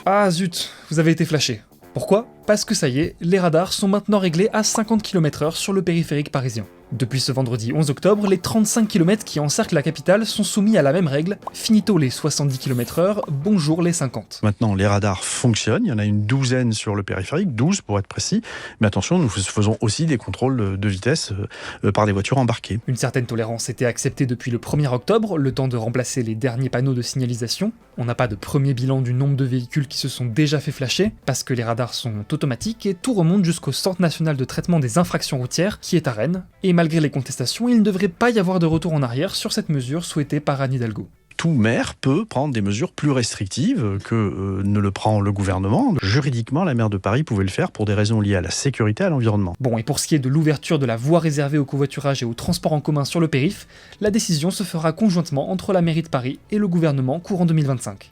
Ah zut, vous avez été flashé. Pourquoi ? Parce que ça y est, les radars sont maintenant réglés à 50 km/h sur le périphérique parisien. Depuis ce vendredi 11 octobre, les 35 km qui encerclent la capitale sont soumis à la même règle, finito les 70 km/h, bonjour les 50. Maintenant, les radars fonctionnent, il y en a une douzaine sur le périphérique, 12 pour être précis, mais attention, nous faisons aussi des contrôles de vitesse par des voitures embarquées. Une certaine tolérance était acceptée depuis le 1er octobre, le temps de remplacer les derniers panneaux de signalisation. On n'a pas de premier bilan du nombre de véhicules qui se sont déjà fait flasher, parce que les radars sont automatiques et tout remonte jusqu'au Centre national de traitement des infractions routières, qui est à Rennes, et malgré les contestations, il ne devrait pas y avoir de retour en arrière sur cette mesure souhaitée par Anne Hidalgo. Tout maire peut prendre des mesures plus restrictives que ne le prend le gouvernement. Juridiquement, la maire de Paris pouvait le faire pour des raisons liées à la sécurité et à l'environnement. Bon, et pour ce qui est de l'ouverture de la voie réservée au covoiturage et au transport en commun sur le périph', la décision se fera conjointement entre la mairie de Paris et le gouvernement courant 2025.